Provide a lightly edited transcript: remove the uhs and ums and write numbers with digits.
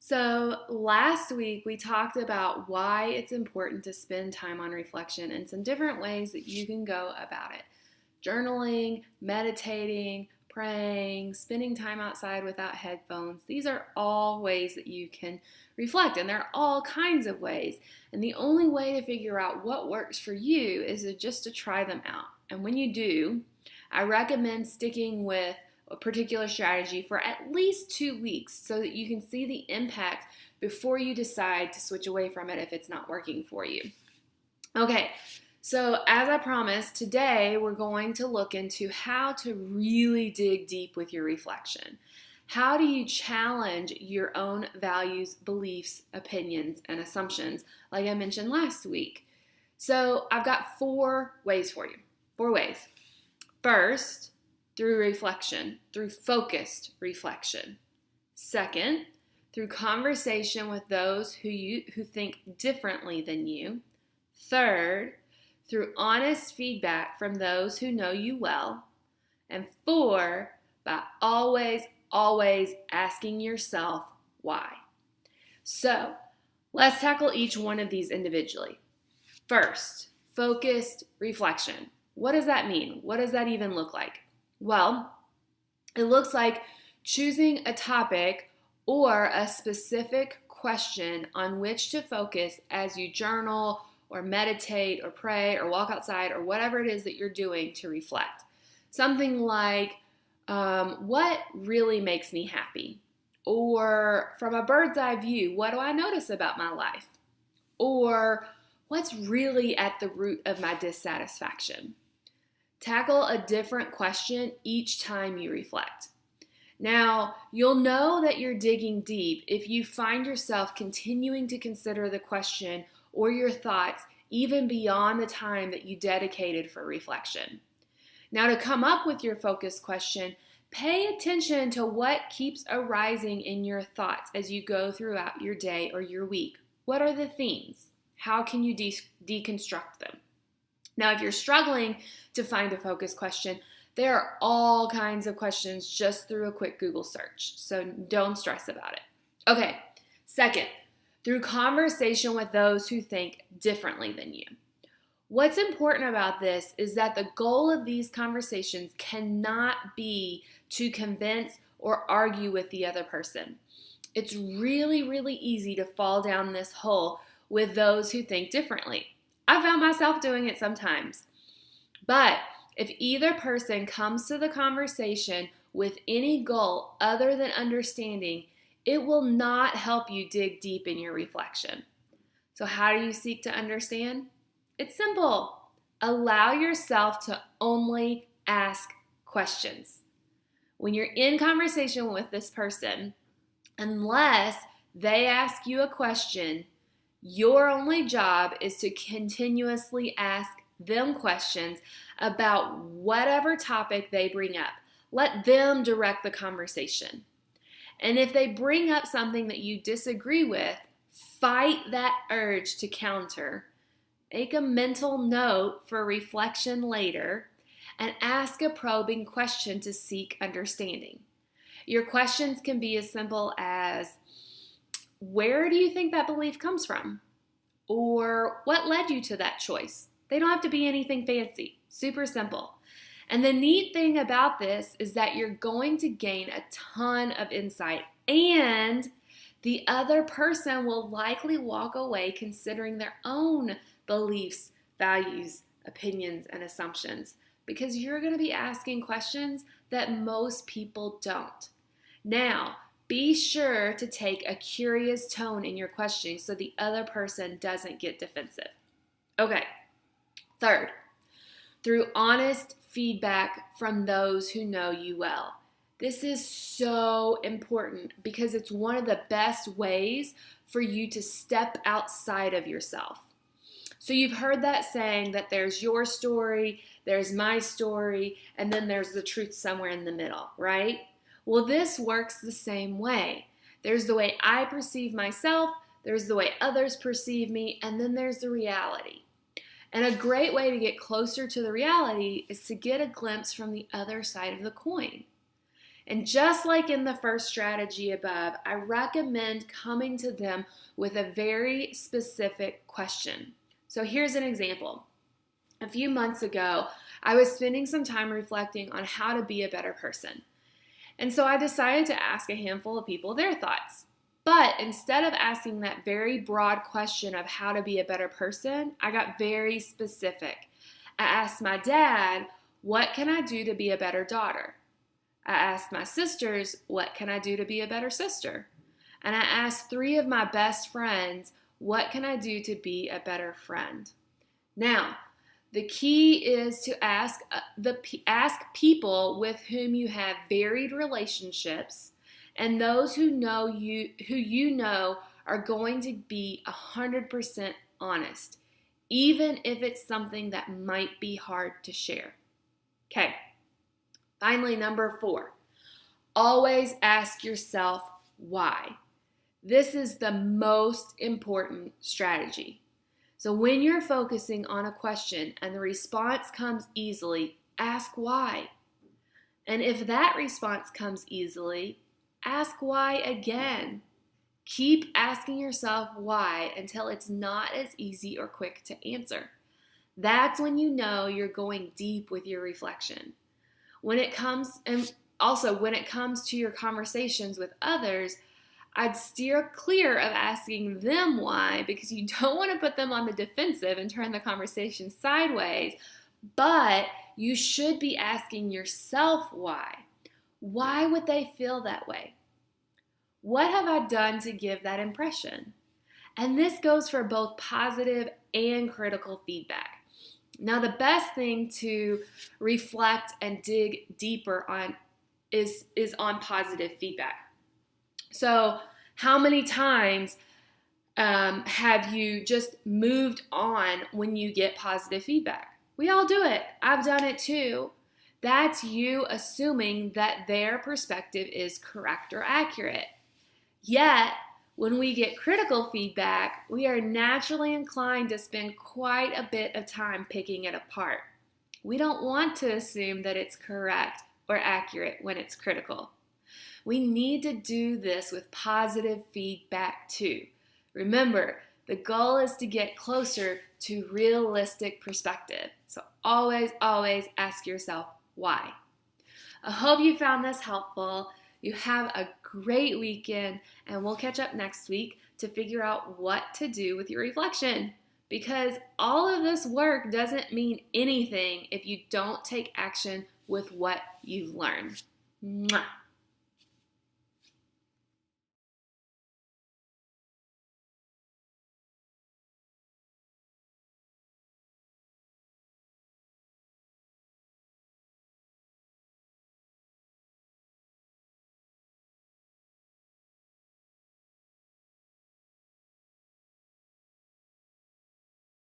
So, last week we talked about why it's important to spend time on reflection and some different ways that you can go about it. Journaling, meditating, praying, spending time outside without headphones. These are all ways that you can reflect, and there are all kinds of ways. And the only way to figure out what works for you is just to try them out. And when you do, I recommend sticking with a particular strategy for at least 2 weeks so that you can see the impact before you decide to switch away from it if it's not working for you. Okay, so as I promised, today we're going to look into how to really dig deep with your reflection. How do you challenge your own values, beliefs, opinions, and assumptions, like I mentioned last week? So I've got 4 ways for you. 4 ways. First, through reflection, through focused reflection. Second, through conversation with those who think differently than you. Third, through honest feedback from those who know you well. And 4, by always asking yourself why. So, let's tackle each one of these individually. First, focused reflection. What does that mean? What does that even look like? Well, it looks like choosing a topic or a specific question on which to focus as you journal or meditate or pray or walk outside or whatever it is that you're doing to reflect. Something like, what really makes me happy? Or from a bird's eye view, what do I notice about my life? Or what's really at the root of my dissatisfaction? Tackle a different question each time you reflect. Now, you'll know that you're digging deep if you find yourself continuing to consider the question or your thoughts even beyond the time that you dedicated for reflection. Now, to come up with your focus question, pay attention to what keeps arising in your thoughts as you go throughout your day or your week. What are the themes? How can you deconstruct them? Now, if you're struggling to find a focus question, there are all kinds of questions just through a quick Google search, so don't stress about it. Okay, second, through conversation with those who think differently than you. What's important about this is that the goal of these conversations cannot be to convince or argue with the other person. It's really easy to fall down this hole with those who think differently. I found myself doing it sometimes. But if either person comes to the conversation with any goal other than understanding, it will not help you dig deep in your reflection. So how do you seek to understand? It's simple. Allow yourself to only ask questions. When you're in conversation with this person, unless they ask you a question, your only job is to continuously ask them questions about whatever topic they bring up. Let them direct the conversation. And if they bring up something that you disagree with, fight that urge to counter. Make a mental note for reflection later and ask a probing question to seek understanding. Your questions can be as simple as, where do you think that belief comes from? Or what led you to that choice? They don't have to be anything fancy, super simple. And the neat thing about this is that you're going to gain a ton of insight, and the other person will likely walk away considering their own beliefs, values, opinions, and assumptions, because you're going to be asking questions that most people don't. Now, be sure to take a curious tone in your questioning so the other person doesn't get defensive. Okay, third, through honest feedback from those who know you well. This is so important because it's one of the best ways for you to step outside of yourself. So you've heard that saying that there's your story, there's my story, and then there's the truth somewhere in the middle, right? Well, this works the same way. There's the way I perceive myself, there's the way others perceive me, and then there's the reality. And a great way to get closer to the reality is to get a glimpse from the other side of the coin. And just like in the first strategy above, I recommend coming to them with a very specific question. So here's an example. A few months ago, I was spending some time reflecting on how to be a better person. And so I decided to ask a handful of people their thoughts. But instead of asking that very broad question of how to be a better person, I got very specific. I asked my dad, what can I do to be a better daughter? I asked my sisters, what can I do to be a better sister? And I asked 3 of my best friends, what can I do to be a better friend? Now, the key is to ask people with whom you have varied relationships and those who you know are going to be 100% honest, even if it's something that might be hard to share. Okay. Finally, number 4, always ask yourself why. This is the most important strategy. So when you're focusing on a question and the response comes easily, ask why. And if that response comes easily, ask why again. Keep asking yourself why until it's not as easy or quick to answer. That's when you know you're going deep with your reflection. When it comes to your conversations with others, I'd steer clear of asking them why, because you don't want to put them on the defensive and turn the conversation sideways, but you should be asking yourself why. Why would they feel that way? What have I done to give that impression? And this goes for both positive and critical feedback. Now, the best thing to reflect and dig deeper on is on positive feedback. So how many times have you just moved on when you get positive feedback? We all do it. I've done it too. That's you assuming that their perspective is correct or accurate. Yet, when we get critical feedback, we are naturally inclined to spend quite a bit of time picking it apart. We don't want to assume that it's correct or accurate when it's critical. We need to do this with positive feedback too. Remember, the goal is to get closer to realistic perspective. So always ask yourself why. I hope you found this helpful. You have a great weekend, and we'll catch up next week to figure out what to do with your reflection. Because all of this work doesn't mean anything if you don't take action with what you've learned. Mwah.